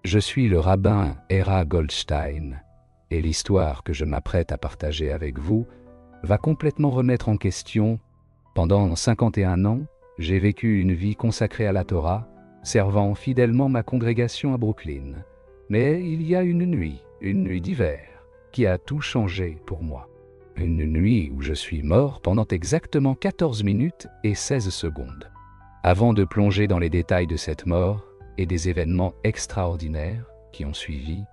Je suis le rabbin Era Goldstein, et l'histoire que je m'apprête à partager avec vous va complètement remettre en question. Pendant 51 ans, j'ai vécu une vie consacrée à la Torah, servant fidèlement ma congrégation à Brooklyn. Mais il y a une nuit d'hiver, qui a tout changé pour moi. Une nuit où je suis mort pendant exactement 14 minutes et 16 secondes. Avant de plonger dans les détails de cette mort et des événements extraordinaires qui ont suivi,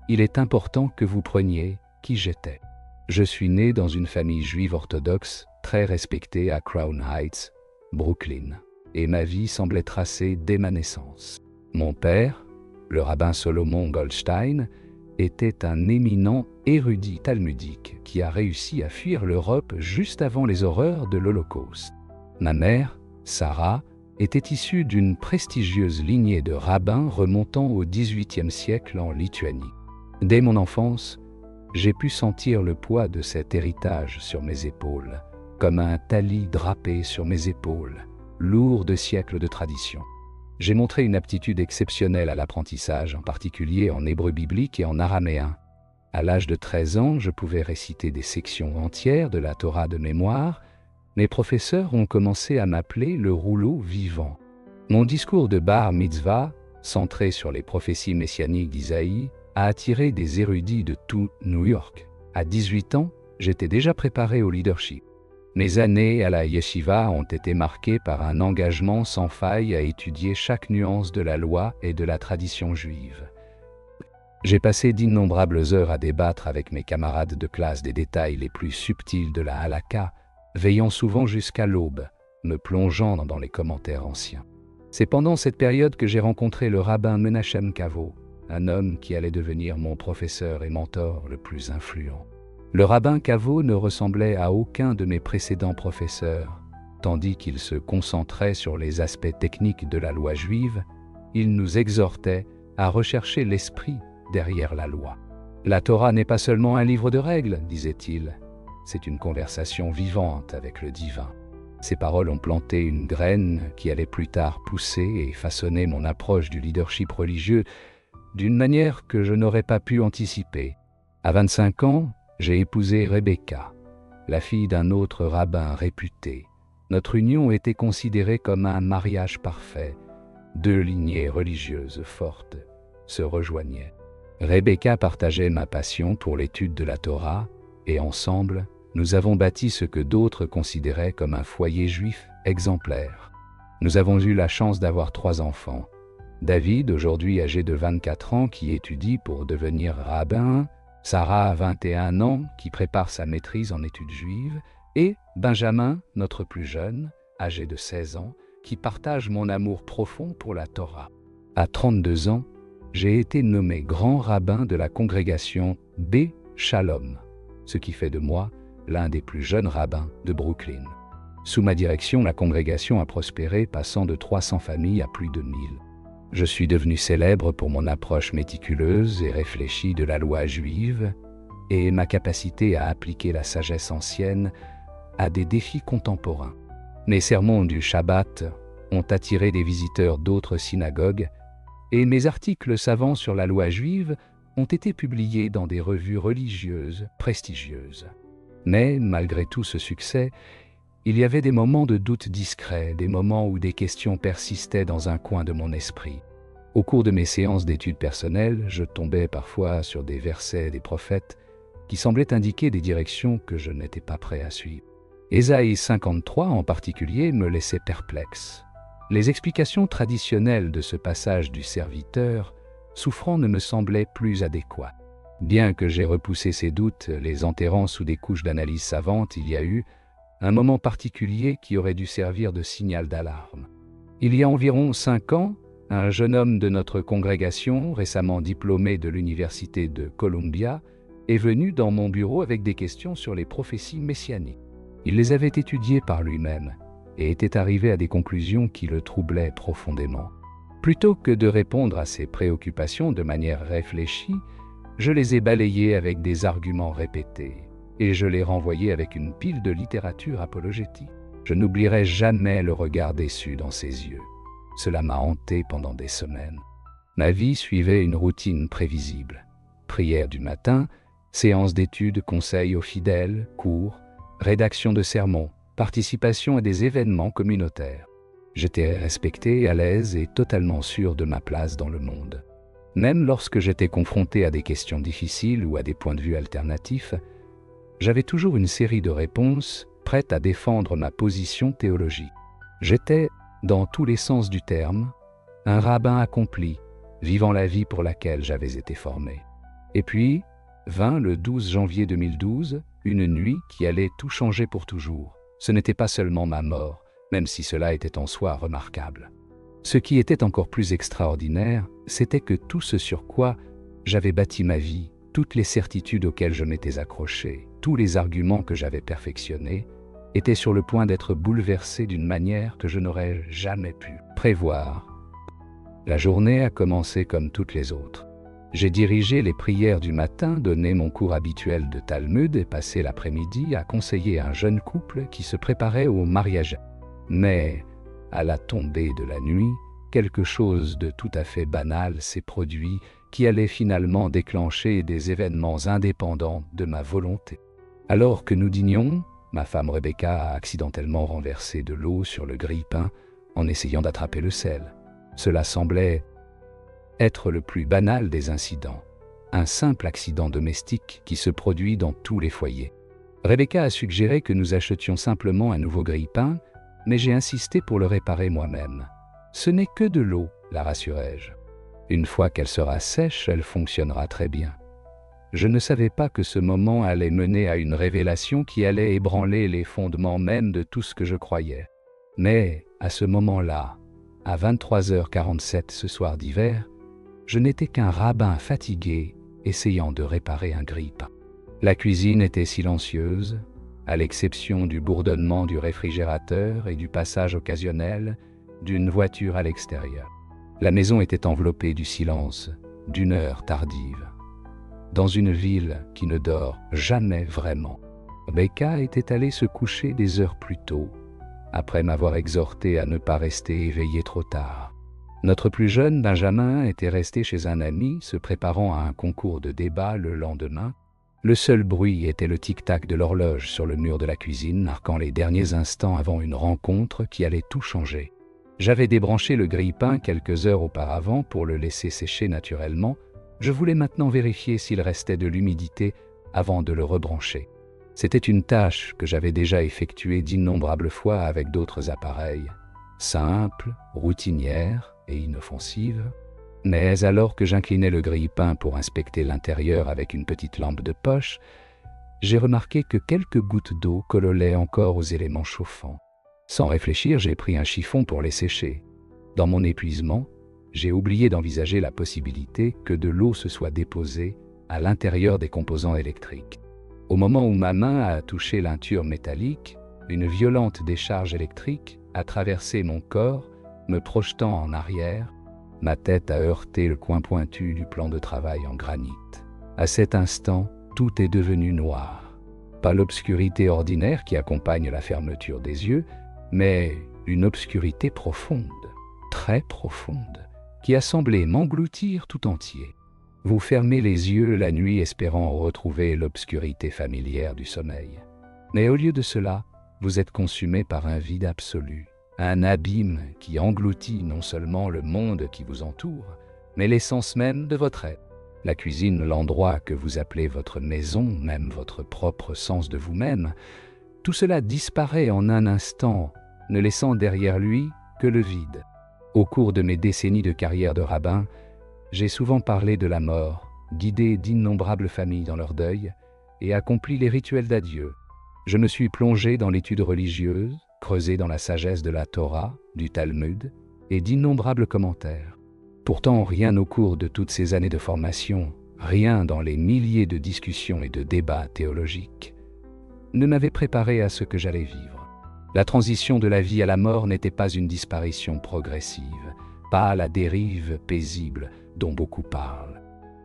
il est important que vous preniez qui j'étais. Je suis né dans une famille juive orthodoxe très respectée à Crown Heights, Brooklyn, et ma vie semblait tracée dès ma naissance. Mon père, le rabbin Solomon Goldstein, était un éminent érudit talmudique qui a réussi à fuir l'Europe juste avant les horreurs de l'Holocauste. Ma mère, Sarah, était issue d'une prestigieuse lignée de rabbins remontant au XVIIIe siècle en Lituanie. Dès mon enfance, j'ai pu sentir le poids de cet héritage sur mes épaules, comme un talis drapé sur mes épaules, lourd de siècles de tradition. J'ai montré une aptitude exceptionnelle à l'apprentissage, en particulier en hébreu biblique et en araméen. À l'âge de 13 ans, je pouvais réciter des sections entières de la Torah de mémoire. Mes professeurs ont commencé à m'appeler le rouleau vivant. Mon discours de bar mitzvah, centré sur les prophéties messianiques d'Isaïe, a attiré des érudits de tout New York. À 18 ans, j'étais déjà préparé au leadership. Mes années à la yeshiva ont été marquées par un engagement sans faille à étudier chaque nuance de la loi et de la tradition juive. J'ai passé d'innombrables heures à débattre avec mes camarades de classe des détails les plus subtils de la halakha, veillant souvent jusqu'à l'aube, me plongeant dans les commentaires anciens. C'est pendant cette période que j'ai rencontré le rabbin Menachem Kavo, un homme qui allait devenir mon professeur et mentor le plus influent. Le rabbin Kavo ne ressemblait à aucun de mes précédents professeurs. Tandis qu'il se concentrait sur les aspects techniques de la loi juive, il nous exhortait à rechercher l'esprit derrière la loi. La Torah n'est pas seulement un livre de règles, disait-il, c'est une conversation vivante avec le divin. Ces paroles ont planté une graine qui allait plus tard pousser et façonner mon approche du leadership religieux d'une manière que je n'aurais pas pu anticiper. À 25 ans, j'ai épousé Rebecca, la fille d'un autre rabbin réputé. Notre union était considérée comme un mariage parfait. Deux lignées religieuses fortes se rejoignaient. Rebecca partageait ma passion pour l'étude de la Torah et ensemble, nous avons bâti ce que d'autres considéraient comme un foyer juif exemplaire. Nous avons eu la chance d'avoir 3 enfants. David, aujourd'hui âgé de 24 ans, qui étudie pour devenir rabbin, Sarah, 21 ans, qui prépare sa maîtrise en études juives, et Benjamin, notre plus jeune, âgé de 16 ans, qui partage mon amour profond pour la Torah. À 32 ans, j'ai été nommé grand rabbin de la congrégation B. Shalom, ce qui fait de moi l'un des plus jeunes rabbins de Brooklyn. Sous ma direction, la congrégation a prospéré, passant de 300 familles à plus de 1000. Je suis devenu célèbre pour mon approche méticuleuse et réfléchie de la loi juive et ma capacité à appliquer la sagesse ancienne à des défis contemporains. Mes sermons du Shabbat ont attiré des visiteurs d'autres synagogues et mes articles savants sur la loi juive ont été publiés dans des revues religieuses prestigieuses. Mais malgré tout ce succès, il y avait des moments de doute discret, des moments où des questions persistaient dans un coin de mon esprit. Au cours de mes séances d'études personnelles, je tombais parfois sur des versets des prophètes qui semblaient indiquer des directions que je n'étais pas prêt à suivre. Ésaïe 53 en particulier me laissait perplexe. Les explications traditionnelles de ce passage du serviteur souffrant ne me semblaient plus adéquates. Bien que j'ai repoussé ces doutes, les enterrant sous des couches d'analyse savante, il y a eu un moment particulier qui aurait dû servir de signal d'alarme. Il y a environ 5 ans, un jeune homme de notre congrégation, récemment diplômé de l'université de Columbia, est venu dans mon bureau avec des questions sur les prophéties messianiques. Il les avait étudiées par lui-même et était arrivé à des conclusions qui le troublaient profondément. Plutôt que de répondre à ses préoccupations de manière réfléchie, je les ai balayées avec des arguments répétés et je les renvoyais avec une pile de littérature apologétique. Je n'oublierai jamais le regard déçu dans ses yeux. Cela m'a hanté pendant des semaines. Ma vie suivait une routine prévisible. Prière du matin, séance d'études, conseils aux fidèles, cours, rédaction de sermons, participation à des événements communautaires. J'étais respecté, à l'aise et totalement sûr de ma place dans le monde. Même lorsque j'étais confronté à des questions difficiles ou à des points de vue alternatifs, j'avais toujours une série de réponses prêtes à défendre ma position théologique. J'étais, dans tous les sens du terme, un rabbin accompli, vivant la vie pour laquelle j'avais été formé. Et puis, vint le 12 janvier 2012, une nuit qui allait tout changer pour toujours. Ce n'était pas seulement ma mort, même si cela était en soi remarquable. Ce qui était encore plus extraordinaire, c'était que tout ce sur quoi j'avais bâti ma vie, toutes les certitudes auxquelles je m'étais accroché, tous les arguments que j'avais perfectionnés, étaient sur le point d'être bouleversés d'une manière que je n'aurais jamais pu prévoir. La journée a commencé comme toutes les autres. J'ai dirigé les prières du matin, donné mon cours habituel de Talmud et passé l'après-midi à conseiller un jeune couple qui se préparait au mariage. Mais, à la tombée de la nuit, quelque chose de tout à fait banal s'est produit qui allait finalement déclencher des événements indépendants de ma volonté. Alors que nous dînions, ma femme Rebecca a accidentellement renversé de l'eau sur le grille-pain en essayant d'attraper le sel. Cela semblait être le plus banal des incidents, un simple accident domestique qui se produit dans tous les foyers. Rebecca a suggéré que nous achetions simplement un nouveau grille-pain, mais j'ai insisté pour le réparer moi-même. Ce n'est que de l'eau, la rassurai-je. Une fois qu'elle sera sèche, elle fonctionnera très bien. Je ne savais pas que ce moment allait mener à une révélation qui allait ébranler les fondements même de tout ce que je croyais. Mais, à ce moment-là, à 23h47 ce soir d'hiver, je n'étais qu'un rabbin fatigué essayant de réparer un grille-pain. La cuisine était silencieuse, à l'exception du bourdonnement du réfrigérateur et du passage occasionnel d'une voiture à l'extérieur. La maison était enveloppée du silence d'une heure tardive. Dans une ville qui ne dort jamais vraiment, Rebecca était allée se coucher des heures plus tôt, après m'avoir exhorté à ne pas rester éveillé trop tard. Notre plus jeune, Benjamin, était resté chez un ami, se préparant à un concours de débat le lendemain. Le seul bruit était le tic-tac de l'horloge sur le mur de la cuisine, marquant les derniers instants avant une rencontre qui allait tout changer. J'avais débranché le grille-pain quelques heures auparavant pour le laisser sécher naturellement. Je voulais maintenant vérifier s'il restait de l'humidité avant de le rebrancher. C'était une tâche que j'avais déjà effectuée d'innombrables fois avec d'autres appareils, simple, routinière et inoffensive. Mais alors que j'inclinais le grille-pain pour inspecter l'intérieur avec une petite lampe de poche, j'ai remarqué que quelques gouttes d'eau collolaient encore aux éléments chauffants. Sans réfléchir, j'ai pris un chiffon pour les sécher. Dans mon épuisement, j'ai oublié d'envisager la possibilité que de l'eau se soit déposée à l'intérieur des composants électriques. Au moment où ma main a touché l'unture métallique, une violente décharge électrique a traversé mon corps, me projetant en arrière. Ma tête a heurté le coin pointu du plan de travail en granit. À cet instant, tout est devenu noir. Pas l'obscurité ordinaire qui accompagne la fermeture des yeux, mais une obscurité profonde, très profonde, qui a semblé m'engloutir tout entier. Vous fermez les yeux la nuit espérant retrouver l'obscurité familière du sommeil. Mais au lieu de cela, vous êtes consumé par un vide absolu, un abîme qui engloutit non seulement le monde qui vous entoure, mais l'essence même de votre être. La cuisine, l'endroit que vous appelez votre maison, même votre propre sens de vous-même, tout cela disparaît en un instant, ne laissant derrière lui que le vide. Au cours de mes décennies de carrière de rabbin, j'ai souvent parlé de la mort, guidé d'innombrables familles dans leur deuil et accompli les rituels d'adieu. Je me suis plongé dans l'étude religieuse, creusé dans la sagesse de la Torah, du Talmud et d'innombrables commentaires. Pourtant, rien au cours de toutes ces années de formation, rien dans les milliers de discussions et de débats théologiques, ne m'avait préparé à ce que j'allais vivre. La transition de la vie à la mort n'était pas une disparition progressive, pas la dérive paisible dont beaucoup parlent.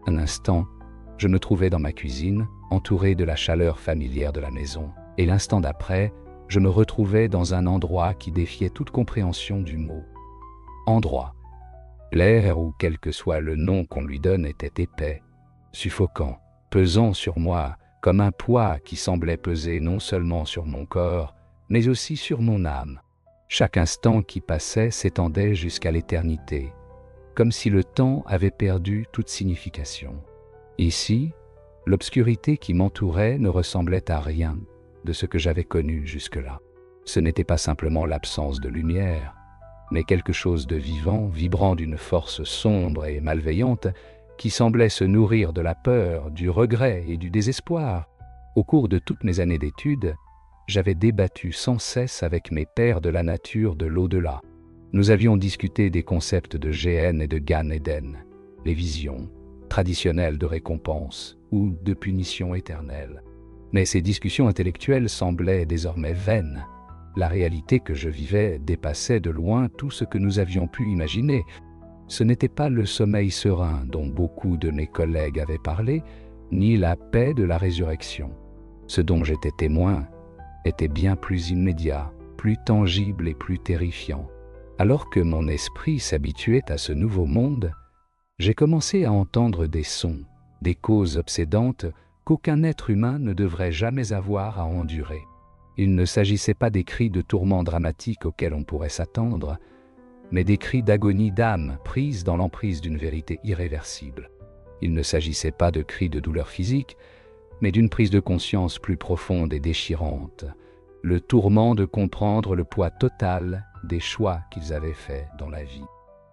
Un instant, je me trouvais dans ma cuisine, entouré de la chaleur familière de la maison, et l'instant d'après, je me retrouvais dans un endroit qui défiait toute compréhension du mot. Endroit. L'air, ou quel que soit le nom qu'on lui donne, était épais, suffocant, pesant sur moi comme un poids qui semblait peser non seulement sur mon corps, mais aussi sur mon âme. Chaque instant qui passait s'étendait jusqu'à l'éternité, comme si le temps avait perdu toute signification. Ici, l'obscurité qui m'entourait ne ressemblait à rien de ce que j'avais connu jusque-là. Ce n'était pas simplement l'absence de lumière, mais quelque chose de vivant, vibrant d'une force sombre et malveillante, qui semblait se nourrir de la peur, du regret et du désespoir. Au cours de toutes mes années d'études, j'avais débattu sans cesse avec mes pairs de la nature de l'au-delà. Nous avions discuté des concepts de Géhenne et de Gan Eden, les visions traditionnelles de récompense ou de punition éternelle. Mais ces discussions intellectuelles semblaient désormais vaines. La réalité que je vivais dépassait de loin tout ce que nous avions pu imaginer. Ce n'était pas le sommeil serein dont beaucoup de mes collègues avaient parlé, ni la paix de la résurrection. Ce dont j'étais témoin était bien plus immédiat, plus tangible et plus terrifiant. Alors que mon esprit s'habituait à ce nouveau monde, j'ai commencé à entendre des sons, des causes obsédantes qu'aucun être humain ne devrait jamais avoir à endurer. Il ne s'agissait pas des cris de tourments dramatiques auxquels on pourrait s'attendre, mais des cris d'agonie d'âme prises dans l'emprise d'une vérité irréversible. Il ne s'agissait pas de cris de douleur physique, mais d'une prise de conscience plus profonde et déchirante, le tourment de comprendre le poids total des choix qu'ils avaient faits dans la vie.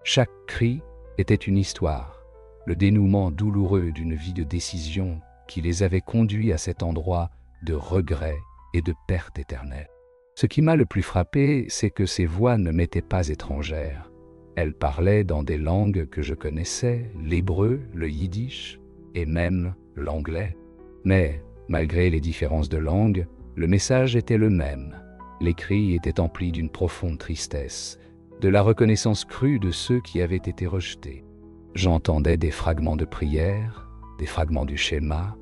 Chaque cri était une histoire, le dénouement douloureux d'une vie de décision qui les avait conduits à cet endroit de regret et de perte éternelle. Ce qui m'a le plus frappé, c'est que ces voix ne m'étaient pas étrangères. Elles parlaient dans des langues que je connaissais, l'hébreu, le yiddish et même l'anglais. Mais, malgré les différences de langue, le message était le même. Les cris étaient emplis d'une profonde tristesse, de la reconnaissance crue de ceux qui avaient été rejetés. J'entendais des fragments de prière, des fragments du schéma,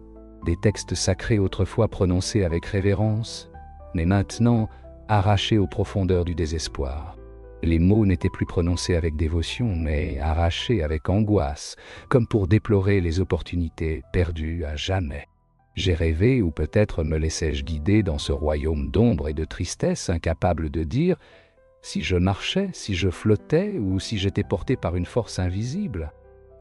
des textes sacrés autrefois prononcés avec révérence, mais maintenant arrachés aux profondeurs du désespoir. Les mots n'étaient plus prononcés avec dévotion, mais arrachés avec angoisse, comme pour déplorer les opportunités perdues à jamais. J'ai rêvé, ou peut-être me laissais-je guider dans ce royaume d'ombre et de tristesse, incapable de dire si je marchais, si je flottais, ou si j'étais porté par une force invisible.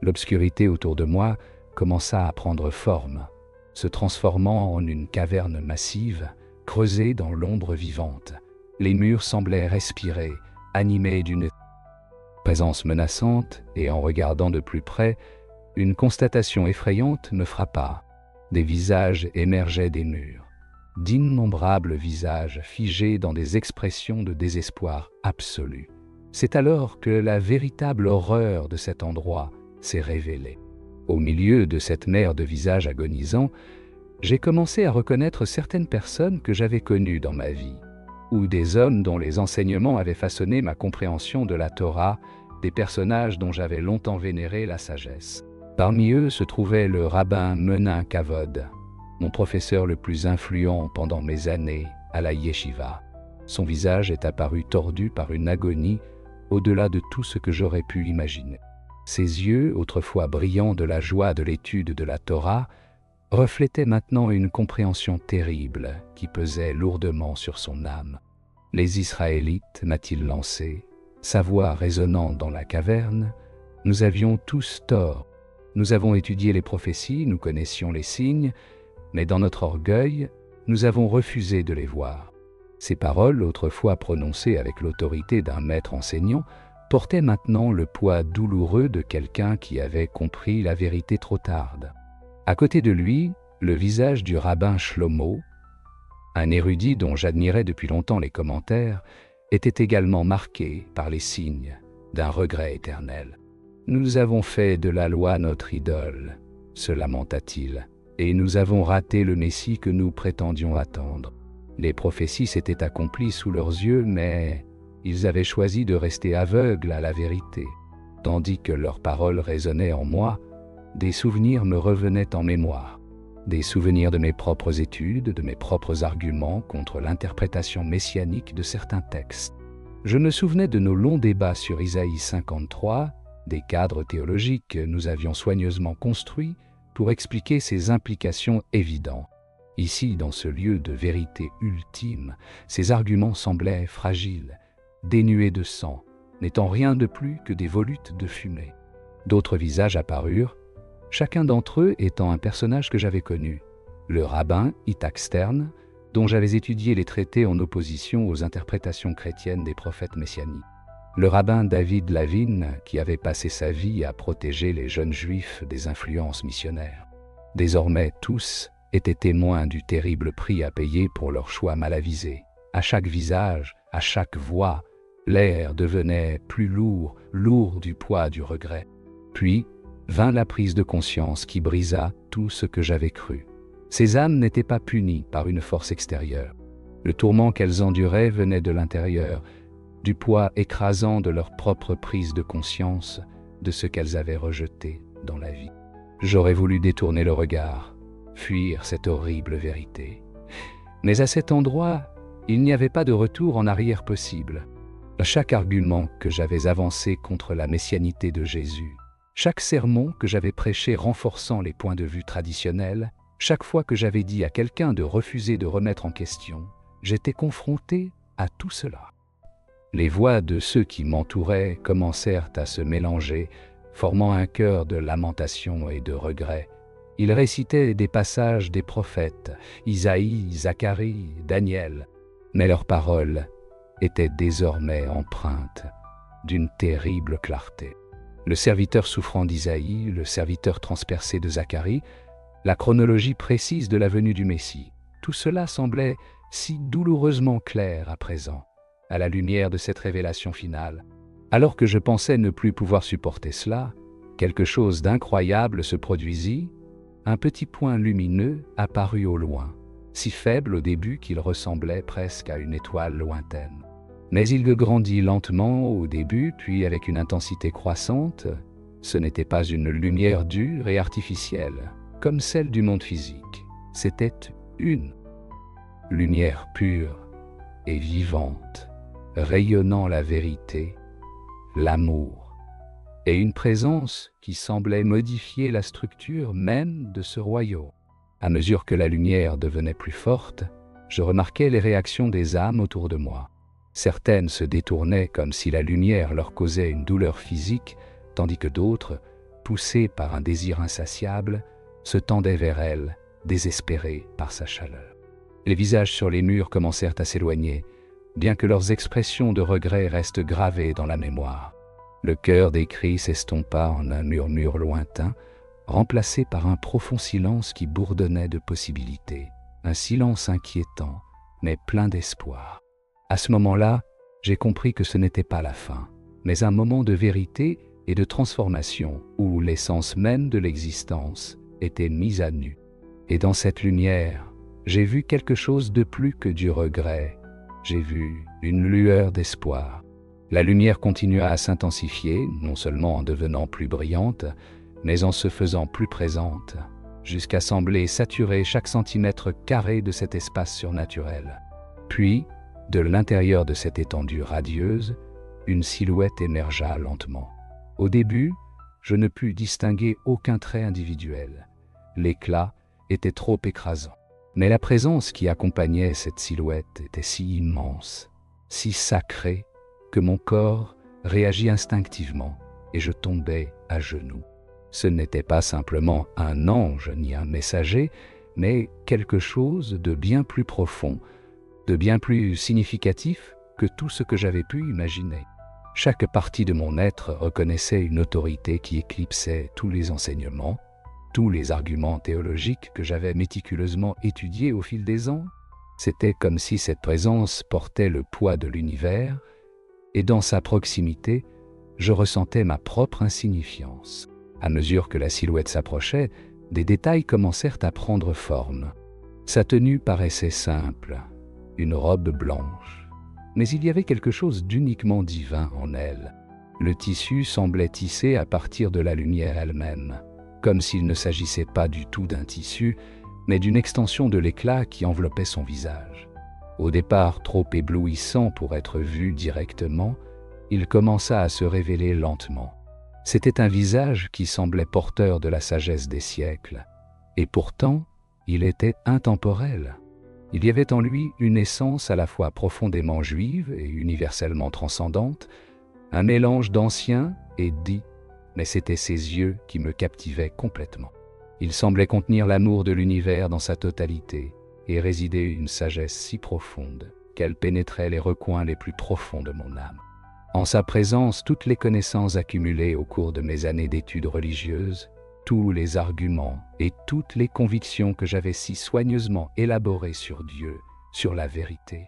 L'obscurité autour de moi commença à prendre forme, se transformant en une caverne massive, creusée dans l'ombre vivante. Les murs semblaient respirer, animés d'une présence menaçante, et en regardant de plus près, une constatation effrayante me frappa. Des visages émergeaient des murs, d'innombrables visages figés dans des expressions de désespoir absolu. C'est alors que la véritable horreur de cet endroit s'est révélée. Au milieu de cette mer de visages agonisants, j'ai commencé à reconnaître certaines personnes que j'avais connues dans ma vie, ou des hommes dont les enseignements avaient façonné ma compréhension de la Torah, des personnages dont j'avais longtemps vénéré la sagesse. Parmi eux se trouvait le rabbin Menin Kavod, mon professeur le plus influent pendant mes années à la yeshiva. Son visage est apparu tordu par une agonie au-delà de tout ce que j'aurais pu imaginer. Ses yeux, autrefois brillants de la joie de l'étude de la Torah, reflétaient maintenant une compréhension terrible qui pesait lourdement sur son âme. Les Israélites, m'a-t-il lancé, sa voix résonnant dans la caverne, nous avions tous tort. Nous avons étudié les prophéties, nous connaissions les signes, mais dans notre orgueil, nous avons refusé de les voir. Ces paroles, autrefois prononcées avec l'autorité d'un maître enseignant, portaient maintenant le poids douloureux de quelqu'un qui avait compris la vérité trop tard. À côté de lui, le visage du rabbin Shlomo, un érudit dont j'admirais depuis longtemps les commentaires, était également marqué par les signes d'un regret éternel. « Nous avons fait de la loi notre idole », se lamenta-t-il, « et nous avons raté le Messie que nous prétendions attendre. Les prophéties s'étaient accomplies sous leurs yeux, mais ils avaient choisi de rester aveugles à la vérité. Tandis que leurs paroles résonnaient en moi, des souvenirs me revenaient en mémoire. Des souvenirs de mes propres études, de mes propres arguments contre l'interprétation messianique de certains textes. Je me souvenais de nos longs débats sur Isaïe 53 des cadres théologiques que nous avions soigneusement construits pour expliquer ces implications évidentes. Ici, dans ce lieu de vérité ultime, ces arguments semblaient fragiles, dénués de sang, n'étant rien de plus que des volutes de fumée. D'autres visages apparurent, chacun d'entre eux étant un personnage que j'avais connu. Le rabbin Yitzhak Stern, dont j'avais étudié les traités en opposition aux interprétations chrétiennes des prophètes messianiques. Le rabbin David Lavin, qui avait passé sa vie à protéger les jeunes juifs des influences missionnaires. Désormais, tous étaient témoins du terrible prix à payer pour leur choix mal avisé. À chaque visage, à chaque voix, l'air devenait plus lourd, lourd du poids du regret. Puis vint la prise de conscience qui brisa tout ce que j'avais cru. Ces âmes n'étaient pas punies par une force extérieure. Le tourment qu'elles enduraient venait de l'intérieur, du poids écrasant de leur propre prise de conscience de ce qu'elles avaient rejeté dans la vie. J'aurais voulu détourner le regard, fuir cette horrible vérité. Mais à cet endroit, il n'y avait pas de retour en arrière possible. Chaque argument que j'avais avancé contre la messianité de Jésus, chaque sermon que j'avais prêché renforçant les points de vue traditionnels, chaque fois que j'avais dit à quelqu'un de refuser de remettre en question, j'étais confronté à tout cela. Les voix de ceux qui m'entouraient commencèrent à se mélanger, formant un chœur de lamentation et de regret. Ils récitaient des passages des prophètes, Isaïe, Zacharie, Daniel, mais leurs paroles étaient désormais empreintes d'une terrible clarté. Le serviteur souffrant d'Isaïe, le serviteur transpercé de Zacharie, la chronologie précise de la venue du Messie, tout cela semblait si douloureusement clair à présent, à la lumière de cette révélation finale. Alors que je pensais ne plus pouvoir supporter cela, quelque chose d'incroyable se produisit, un petit point lumineux apparut au loin, si faible au début qu'il ressemblait presque à une étoile lointaine. Mais il grandit lentement au début, puis avec une intensité croissante. Ce n'était pas une lumière dure et artificielle, comme celle du monde physique. C'était une lumière pure et vivante, rayonnant la vérité, l'amour, et une présence qui semblait modifier la structure même de ce royaume. À mesure que la lumière devenait plus forte, je remarquais les réactions des âmes autour de moi. Certaines se détournaient comme si la lumière leur causait une douleur physique, tandis que d'autres, poussées par un désir insatiable, se tendaient vers elle, désespérées par sa chaleur. Les visages sur les murs commencèrent à s'éloigner, bien que leurs expressions de regret restent gravées dans la mémoire. Le chœur des cris s'estompa en un murmure lointain, remplacé par un profond silence qui bourdonnait de possibilités, un silence inquiétant, mais plein d'espoir. À ce moment-là, j'ai compris que ce n'était pas la fin, mais un moment de vérité et de transformation où l'essence même de l'existence était mise à nu. Et dans cette lumière, j'ai vu quelque chose de plus que du regret. J'ai vu une lueur d'espoir. La lumière continua à s'intensifier, non seulement en devenant plus brillante, mais en se faisant plus présente, jusqu'à sembler saturer chaque centimètre carré de cet espace surnaturel. Puis, de l'intérieur de cette étendue radieuse, une silhouette émergea lentement. Au début, je ne pus distinguer aucun trait individuel. L'éclat était trop écrasant. Mais la présence qui accompagnait cette silhouette était si immense, si sacrée, que mon corps réagit instinctivement et je tombai à genoux. Ce n'était pas simplement un ange ni un messager, mais quelque chose de bien plus profond, de bien plus significatif que tout ce que j'avais pu imaginer. Chaque partie de mon être reconnaissait une autorité qui éclipsait tous les enseignements, tous les arguments théologiques que j'avais méticuleusement étudiés au fil des ans. C'était comme si cette présence portait le poids de l'univers, et dans sa proximité, je ressentais ma propre insignifiance. À mesure que la silhouette s'approchait, des détails commencèrent à prendre forme. Sa tenue paraissait simple, une robe blanche, mais il y avait quelque chose d'uniquement divin en elle. Le tissu semblait tissé à partir de la lumière elle-même, comme s'il ne s'agissait pas du tout d'un tissu, mais d'une extension de l'éclat qui enveloppait son visage. Au départ trop éblouissant pour être vu directement, il commença à se révéler lentement. C'était un visage qui semblait porteur de la sagesse des siècles, et pourtant, il était intemporel. Il y avait en lui une essence à la fois profondément juive et universellement transcendante, un mélange d'ancien et dit, mais c'étaient ses yeux qui me captivaient complètement. Il semblait contenir l'amour de l'univers dans sa totalité et résidait une sagesse si profonde qu'elle pénétrait les recoins les plus profonds de mon âme. En sa présence, toutes les connaissances accumulées au cours de mes années d'études religieuses, tous les arguments et toutes les convictions que j'avais si soigneusement élaborées sur Dieu, sur la vérité,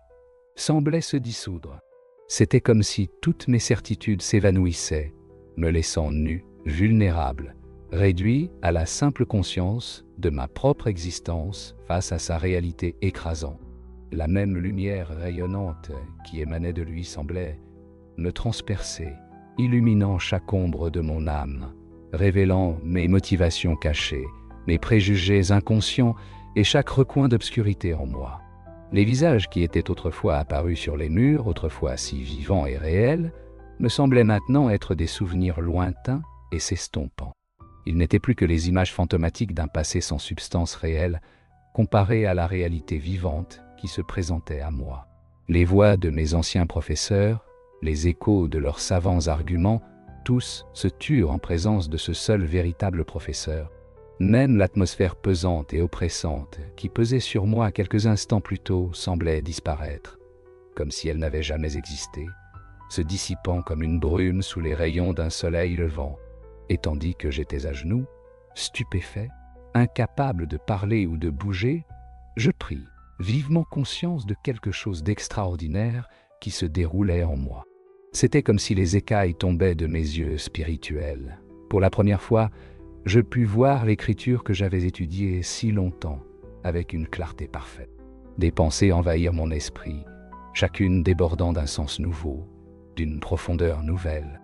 semblaient se dissoudre. C'était comme si toutes mes certitudes s'évanouissaient, me laissant nu, vulnérable, réduit à la simple conscience de ma propre existence face à sa réalité écrasante. La même lumière rayonnante qui émanait de lui semblait me transpercer, illuminant chaque ombre de mon âme, révélant mes motivations cachées, mes préjugés inconscients et chaque recoin d'obscurité en moi. Les visages qui étaient autrefois apparus sur les murs, autrefois si vivants et réels, me semblaient maintenant être des souvenirs lointains et s'estompant. Ils n'étaient plus que les images fantomatiques d'un passé sans substance réelle, comparées à la réalité vivante qui se présentait à moi. Les voix de mes anciens professeurs, les échos de leurs savants arguments, tous se turent en présence de ce seul véritable professeur. Même l'atmosphère pesante et oppressante qui pesait sur moi quelques instants plus tôt semblait disparaître, comme si elle n'avait jamais existé, se dissipant comme une brume sous les rayons d'un soleil levant. Et tandis que j'étais à genoux, stupéfait, incapable de parler ou de bouger, je pris vivement conscience de quelque chose d'extraordinaire qui se déroulait en moi. C'était comme si les écailles tombaient de mes yeux spirituels. Pour la première fois, je pus voir l'écriture que j'avais étudiée si longtemps, avec une clarté parfaite. Des pensées envahirent mon esprit, chacune débordant d'un sens nouveau, d'une profondeur nouvelle.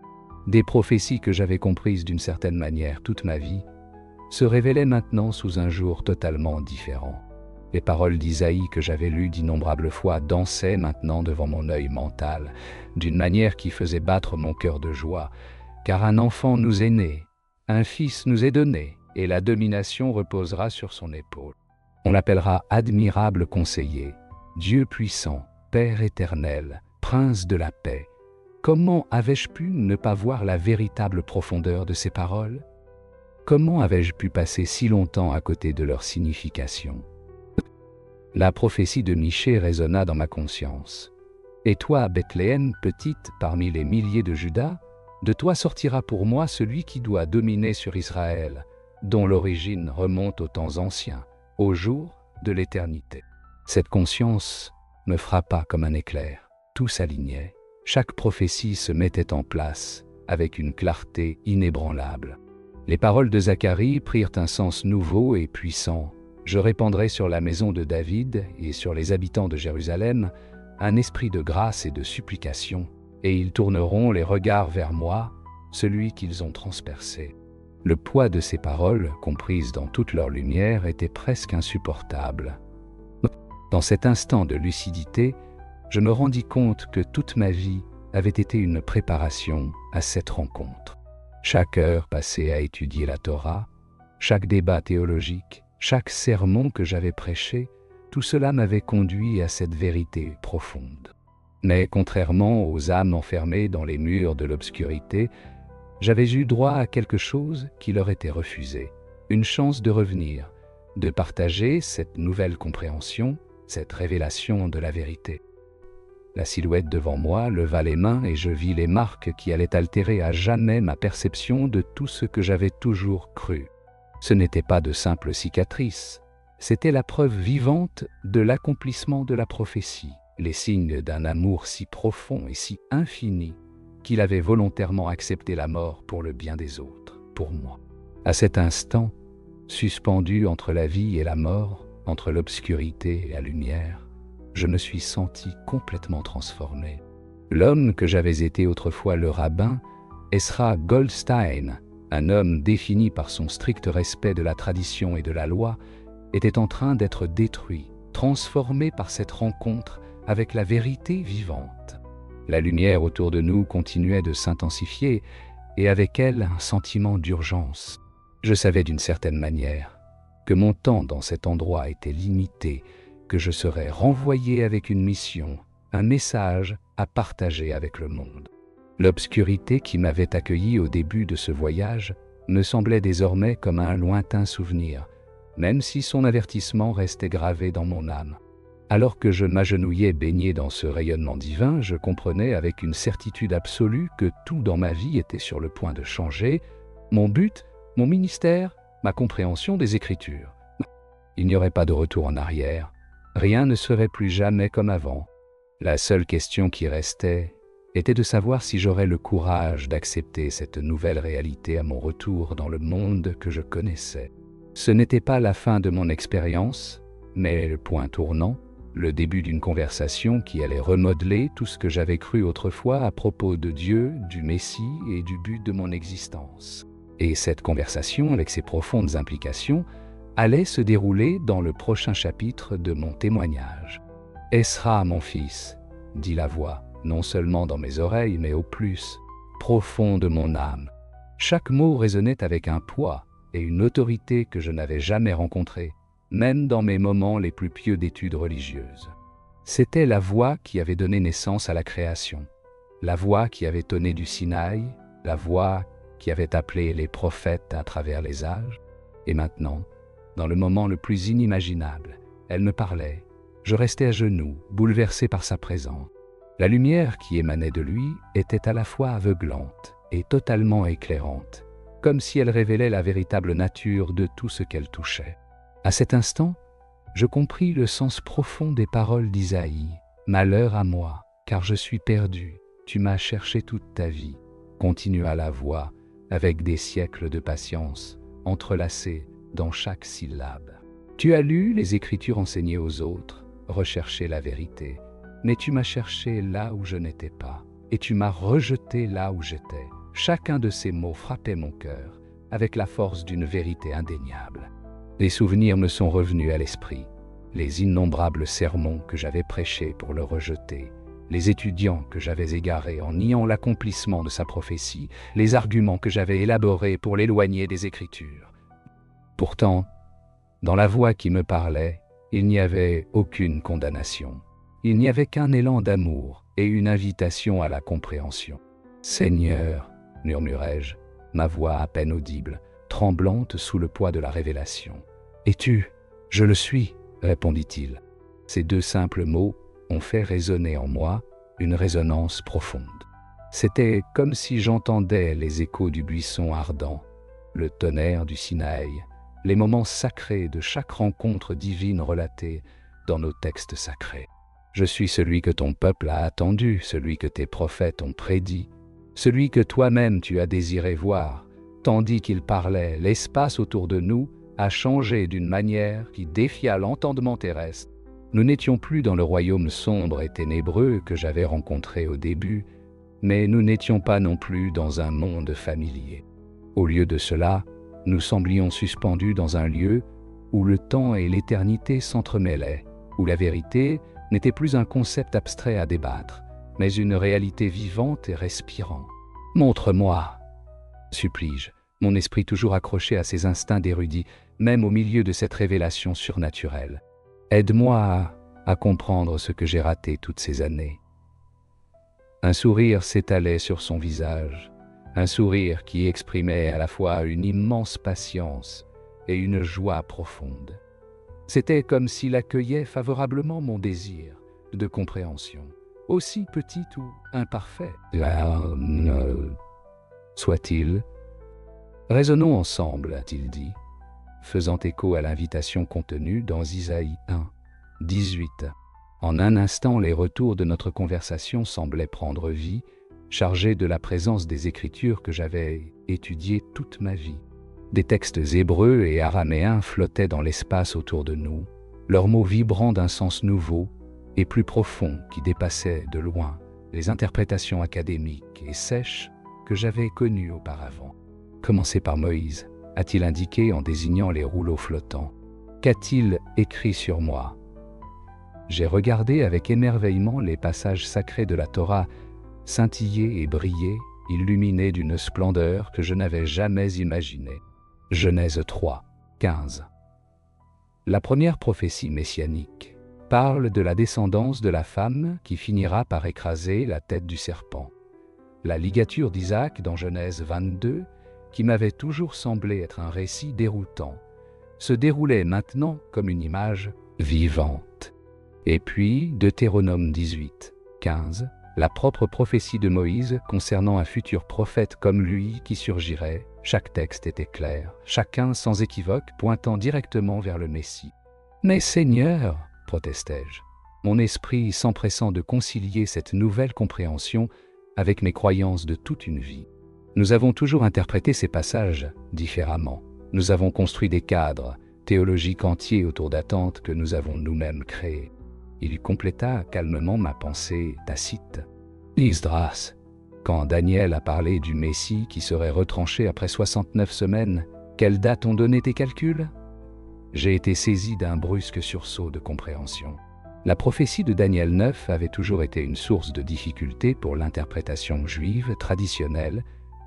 Des prophéties que j'avais comprises d'une certaine manière toute ma vie se révélaient maintenant sous un jour totalement différent. Les paroles d'Isaïe que j'avais lues d'innombrables fois dansaient maintenant devant mon œil mental, d'une manière qui faisait battre mon cœur de joie, car un enfant nous est né, un fils nous est donné, et la domination reposera sur son épaule. On l'appellera admirable conseiller, Dieu puissant, Père éternel, Prince de la paix. Comment avais-je pu ne pas voir la véritable profondeur de ces paroles? Comment avais-je pu passer si longtemps à côté de leur signification? La prophétie de Michée résonna dans ma conscience. « Et toi, Bethléem, petite parmi les milliers de Juda, de toi sortira pour moi celui qui doit dominer sur Israël, dont l'origine remonte aux temps anciens, au jour de l'éternité. » Cette conscience me frappa comme un éclair. Tout s'alignait. Chaque prophétie se mettait en place avec une clarté inébranlable. Les paroles de Zacharie prirent un sens nouveau et puissant. Je répandrai sur la maison de David et sur les habitants de Jérusalem un esprit de grâce et de supplication, et ils tourneront les regards vers moi, celui qu'ils ont transpercé. Le poids de ces paroles, comprises dans toute leur lumière, était presque insupportable. Dans cet instant de lucidité, je me rendis compte que toute ma vie avait été une préparation à cette rencontre. Chaque heure passée à étudier la Torah, chaque débat théologique, chaque sermon que j'avais prêché, tout cela m'avait conduit à cette vérité profonde. Mais contrairement aux âmes enfermées dans les murs de l'obscurité, j'avais eu droit à quelque chose qui leur était refusé, une chance de revenir, de partager cette nouvelle compréhension, cette révélation de la vérité. La silhouette devant moi leva les mains et je vis les marques qui allaient altérer à jamais ma perception de tout ce que j'avais toujours cru. Ce n'était pas de simples cicatrices, c'était la preuve vivante de l'accomplissement de la prophétie, les signes d'un amour si profond et si infini qu'il avait volontairement accepté la mort pour le bien des autres, pour moi. À cet instant, suspendu entre la vie et la mort, entre l'obscurité et la lumière, je me suis senti complètement transformé. L'homme que j'avais été autrefois le rabbin, Ezra Goldstein, un homme défini par son strict respect de la tradition et de la loi, était en train d'être détruit, transformé par cette rencontre avec la vérité vivante. La lumière autour de nous continuait de s'intensifier, et avec elle un sentiment d'urgence. Je savais d'une certaine manière que mon temps dans cet endroit était limité, que je serais renvoyé avec une mission, un message à partager avec le monde. L'obscurité qui m'avait accueilli au début de ce voyage me semblait désormais comme un lointain souvenir, même si son avertissement restait gravé dans mon âme. Alors que je m'agenouillais baigné dans ce rayonnement divin, je comprenais avec une certitude absolue que tout dans ma vie était sur le point de changer, mon but, mon ministère, ma compréhension des Écritures. Il n'y aurait pas de retour en arrière, rien ne serait plus jamais comme avant. La seule question qui restait était de savoir si j'aurais le courage d'accepter cette nouvelle réalité à mon retour dans le monde que je connaissais. Ce n'était pas la fin de mon expérience, mais le point tournant, le début d'une conversation qui allait remodeler tout ce que j'avais cru autrefois à propos de Dieu, du Messie et du but de mon existence. Et cette conversation, avec ses profondes implications, allait se dérouler dans le prochain chapitre de mon témoignage. « Esra, mon fils, » dit la voix, non seulement dans mes oreilles, mais au plus profond de mon âme. Chaque mot résonnait avec un poids et une autorité que je n'avais jamais rencontrés, même dans mes moments les plus pieux d'études religieuses. C'était la voix qui avait donné naissance à la création, la voix qui avait tonné du Sinaï, la voix qui avait appelé les prophètes à travers les âges. Et maintenant, dans le moment le plus inimaginable, elle me parlait. Je restais à genoux, bouleversé par sa présence. La lumière qui émanait de lui était à la fois aveuglante et totalement éclairante, comme si elle révélait la véritable nature de tout ce qu'elle touchait. À cet instant, je compris le sens profond des paroles d'Isaïe. « Malheur à moi, car je suis perdu, tu m'as cherché toute ta vie », continua la voix, avec des siècles de patience, entrelacés dans chaque syllabe. « Tu as lu les Écritures enseignées aux autres, recherché la vérité, mais tu m'as cherché là où je n'étais pas, et tu m'as rejeté là où j'étais. » Chacun de ces mots frappait mon cœur, avec la force d'une vérité indéniable. Les souvenirs me sont revenus à l'esprit, les innombrables sermons que j'avais prêchés pour le rejeter, les étudiants que j'avais égarés en niant l'accomplissement de sa prophétie, les arguments que j'avais élaborés pour l'éloigner des Écritures. Pourtant, dans la voix qui me parlait, il n'y avait aucune condamnation. Il n'y avait qu'un élan d'amour et une invitation à la compréhension. « Seigneur », murmurai-je, ma voix à peine audible, tremblante sous le poids de la révélation. « Es-tu ? Je le suis », répondit-il. Ces deux simples mots ont fait résonner en moi une résonance profonde. C'était comme si j'entendais les échos du buisson ardent, le tonnerre du Sinaï, les moments sacrés de chaque rencontre divine relatée dans nos textes sacrés. Je suis celui que ton peuple a attendu, celui que tes prophètes ont prédit, celui que toi-même tu as désiré voir. Tandis qu'il parlait, l'espace autour de nous a changé d'une manière qui défia l'entendement terrestre. Nous n'étions plus dans le royaume sombre et ténébreux que j'avais rencontré au début, mais nous n'étions pas non plus dans un monde familier. Au lieu de cela, nous semblions suspendus dans un lieu où le temps et l'éternité s'entremêlaient, où la vérité n'était plus un concept abstrait à débattre, mais une réalité vivante et respirant. « Montre-moi !» supplie-je, mon esprit toujours accroché à ses instincts d'érudit, même au milieu de cette révélation surnaturelle. Aide-moi à comprendre ce que j'ai raté toutes ces années. Un sourire s'étalait sur son visage, un sourire qui exprimait à la fois une immense patience et une joie profonde. C'était comme s'il accueillait favorablement mon désir de compréhension, aussi petit ou imparfait soit-il. Raisonnons ensemble, a-t-il dit, faisant écho à l'invitation contenue dans Isaïe 1, 18. En un instant, les retours de notre conversation semblaient prendre vie, chargés de la présence des Écritures que j'avais étudiées toute ma vie. Des textes hébreux et araméens flottaient dans l'espace autour de nous, leurs mots vibrant d'un sens nouveau et plus profond qui dépassait de loin les interprétations académiques et sèches que j'avais connues auparavant. Commencez par Moïse, a-t-il indiqué en désignant les rouleaux flottants. Qu'a-t-il écrit sur moi? J'ai regardé avec émerveillement les passages sacrés de la Torah scintiller et briller illuminé d'une splendeur que je n'avais jamais imaginée. Genèse 3, 15. La première prophétie messianique parle de la descendance de la femme qui finira par écraser la tête du serpent. La ligature d'Isaac dans Genèse 22, qui m'avait toujours semblé être un récit déroutant, se déroulait maintenant comme une image vivante. Et puis, Deutéronome 18, 15, la propre prophétie de Moïse concernant un futur prophète comme lui qui surgirait. Chaque texte était clair, chacun sans équivoque pointant directement vers le Messie. « Mais Seigneur, protestai-je, mon esprit s'empressant de concilier cette nouvelle compréhension avec mes croyances de toute une vie. Nous avons toujours interprété ces passages différemment. Nous avons construit des cadres théologiques entiers autour d'attentes que nous avons nous-mêmes créés. » Il compléta calmement ma pensée tacite. « Esdras, quand Daniel a parlé du Messie qui serait retranché après 69 semaines, quelle date ont donné tes calculs ?» J'ai été saisi d'un brusque sursaut de compréhension. La prophétie de Daniel 9 avait toujours été une source de difficulté pour l'interprétation juive traditionnelle,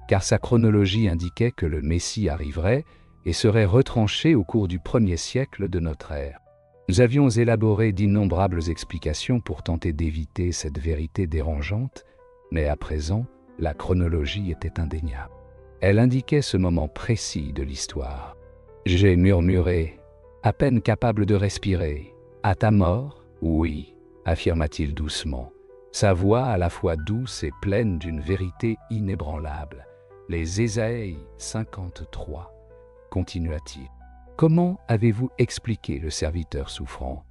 car sa chronologie indiquait que le Messie arriverait et serait retranché au cours du 1er siècle de notre ère. Nous avions élaboré d'innombrables explications pour tenter d'éviter cette vérité dérangeante, mais à présent, la chronologie était indéniable. Elle indiquait ce moment précis de l'histoire. J'ai murmuré, à peine capable de respirer. « À ta mort ? Oui, affirma-t-il doucement, sa voix à la fois douce et pleine d'une vérité inébranlable. Les Ésaïe 53, continua-t-il. Comment avez-vous expliqué le serviteur souffrant ?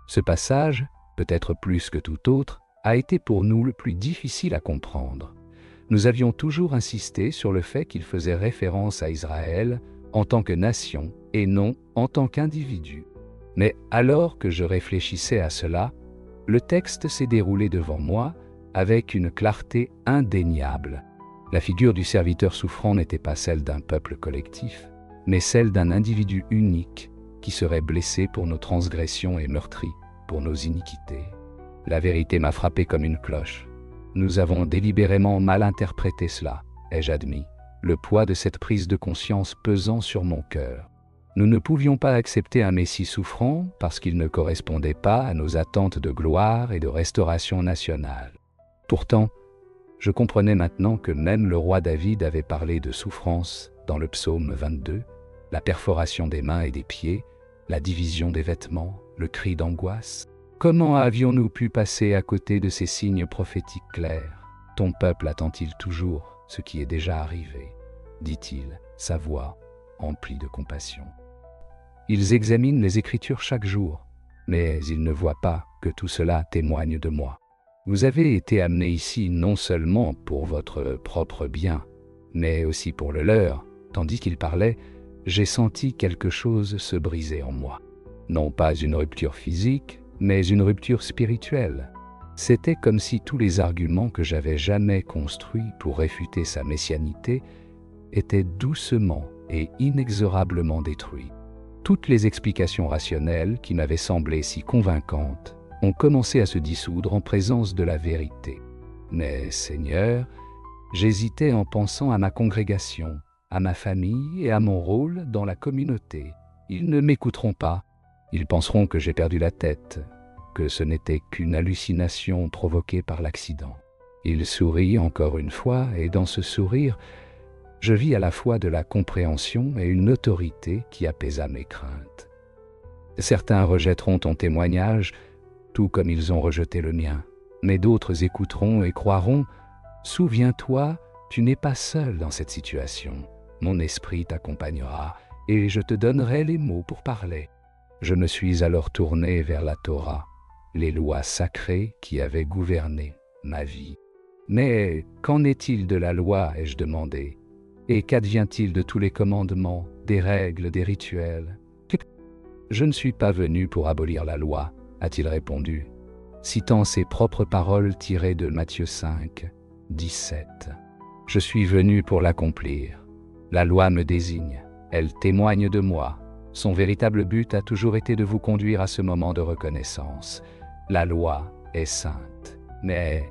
Ce passage, peut-être plus que tout autre, a été pour nous le plus difficile à comprendre. Nous avions toujours insisté sur le fait qu'il faisait référence à Israël en tant que nation et non en tant qu'individu. Mais alors que je réfléchissais à cela, le texte s'est déroulé devant moi avec une clarté indéniable. La figure du serviteur souffrant n'était pas celle d'un peuple collectif, mais celle d'un individu unique qui serait blessé pour nos transgressions et meurtri pour nos iniquités. La vérité m'a frappé comme une cloche. Nous avons délibérément mal interprété cela, ai-je admis, le poids de cette prise de conscience pesant sur mon cœur. Nous ne pouvions pas accepter un Messie souffrant parce qu'il ne correspondait pas à nos attentes de gloire et de restauration nationale. Pourtant, je comprenais maintenant que même le roi David avait parlé de souffrance dans le psaume 22, la perforation des mains et des pieds, la division des vêtements, le cri d'angoisse. Comment avions-nous pu passer à côté de ces signes prophétiques clairs ? Ton peuple attend-il toujours ce qui est déjà arrivé ? Dit-il, sa voix emplie de compassion. Ils examinent les Écritures chaque jour, mais ils ne voient pas que tout cela témoigne de moi. Vous avez été amenés ici non seulement pour votre propre bien, mais aussi pour le leur. Tandis qu'il parlait, j'ai senti quelque chose se briser en moi. Non pas une rupture physique, mais une rupture spirituelle. C'était comme si tous les arguments que j'avais jamais construits pour réfuter sa messianité étaient doucement et inexorablement détruits. Toutes les explications rationnelles qui m'avaient semblé si convaincantes ont commencé à se dissoudre en présence de la vérité. Mais, Seigneur, j'hésitais en pensant à ma congrégation, à ma famille et à mon rôle dans la communauté. Ils ne m'écouteront pas. Ils penseront que j'ai perdu la tête, que ce n'était qu'une hallucination provoquée par l'accident. Il sourit encore une fois, et dans ce sourire, je vis à la fois de la compréhension et une autorité qui apaisa mes craintes. Certains rejetteront ton témoignage, tout comme ils ont rejeté le mien, mais d'autres écouteront et croiront « Souviens-toi, tu n'es pas seul dans cette situation. Mon esprit t'accompagnera et je te donnerai les mots pour parler. » Je me suis alors tourné vers la Torah, les lois sacrées qui avaient gouverné ma vie. « Mais qu'en est-il de la loi ?» ai-je demandé. « Et qu'advient-il de tous les commandements, des règles, des rituels ?»« Je ne suis pas venu pour abolir la loi, » a-t-il répondu, citant ses propres paroles tirées de Matthieu 5, 17. « Je suis venu pour l'accomplir. La loi me désigne, elle témoigne de moi. Son véritable but a toujours été de vous conduire à ce moment de reconnaissance. La loi est sainte, mais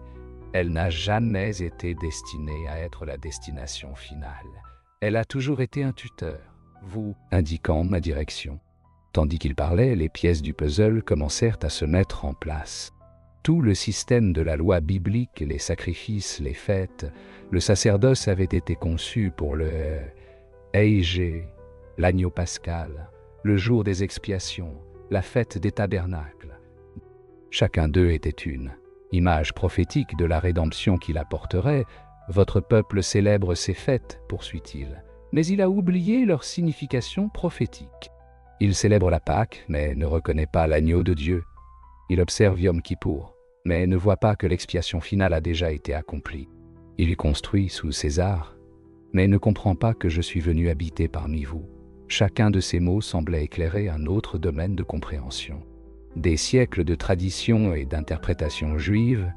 Elle n'a jamais été destinée à être la destination finale. Elle a toujours été un tuteur, vous indiquant ma direction. Tandis qu'il parlait, les pièces du puzzle commencèrent à se mettre en place. Tout le système de la loi biblique, les sacrifices, les fêtes, le sacerdoce avait été conçu pour le Eigé, l'agneau pascal, le jour des expiations, la fête des tabernacles. Chacun d'eux était une image prophétique de la rédemption qu'il apporterait. Votre peuple célèbre ces fêtes, poursuit-il, mais il a oublié leur signification prophétique. Il célèbre la Pâque, mais ne reconnaît pas l'agneau de Dieu. Il observe Yom Kippour, mais ne voit pas que l'expiation finale a déjà été accomplie. Il construit sous César, mais ne comprend pas que je suis venu habiter parmi vous. Chacun de ces mots semblait éclairer un autre domaine de compréhension. Des siècles de tradition et d'interprétation juive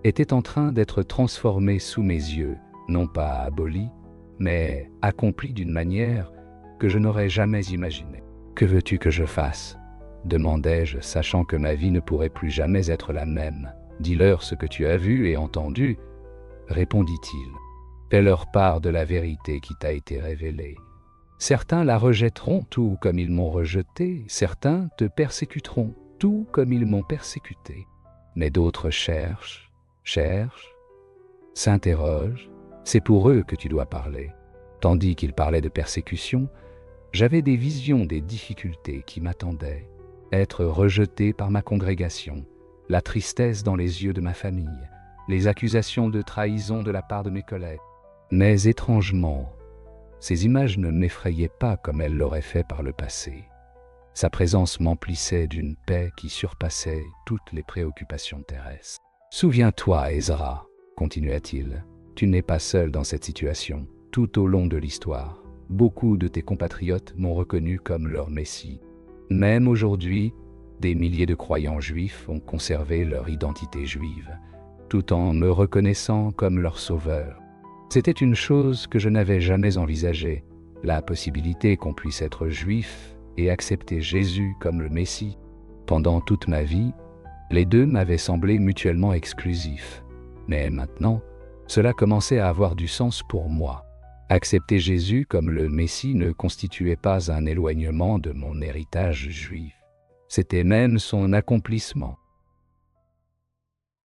étaient en train d'être transformés sous mes yeux, non pas abolis, mais accomplis d'une manière que je n'aurais jamais imaginée. « Que veux-tu que je fasse ?» demandai-je, sachant que ma vie ne pourrait plus jamais être la même. « Dis-leur ce que tu as vu et entendu, » répondit-il. « Fais-leur part de la vérité qui t'a été révélée. Certains la rejetteront tout comme ils m'ont rejeté, certains te persécuteront tout comme ils m'ont persécuté. Mais d'autres cherchent, s'interrogent, c'est pour eux que tu dois parler. » Tandis qu'il parlait de persécution, j'avais des visions des difficultés qui m'attendaient, être rejeté par ma congrégation, la tristesse dans les yeux de ma famille, les accusations de trahison de la part de mes collègues. Mais étrangement, ces images ne m'effrayaient pas comme elles l'auraient fait par le passé. Sa présence m'emplissait d'une paix qui surpassait toutes les préoccupations terrestres. « Souviens-toi, Ezra, continua-t-il, tu n'es pas seul dans cette situation. Tout au long de l'histoire, beaucoup de tes compatriotes m'ont reconnu comme leur Messie. Même aujourd'hui, des milliers de croyants juifs ont conservé leur identité juive, tout en me reconnaissant comme leur sauveur. C'était une chose que je n'avais jamais envisagée, la possibilité qu'on puisse être juif et accepter Jésus comme le Messie. Pendant toute ma vie, les deux m'avaient semblé mutuellement exclusifs. Mais maintenant, cela commençait à avoir du sens pour moi. Accepter Jésus comme le Messie ne constituait pas un éloignement de mon héritage juif. C'était même son accomplissement.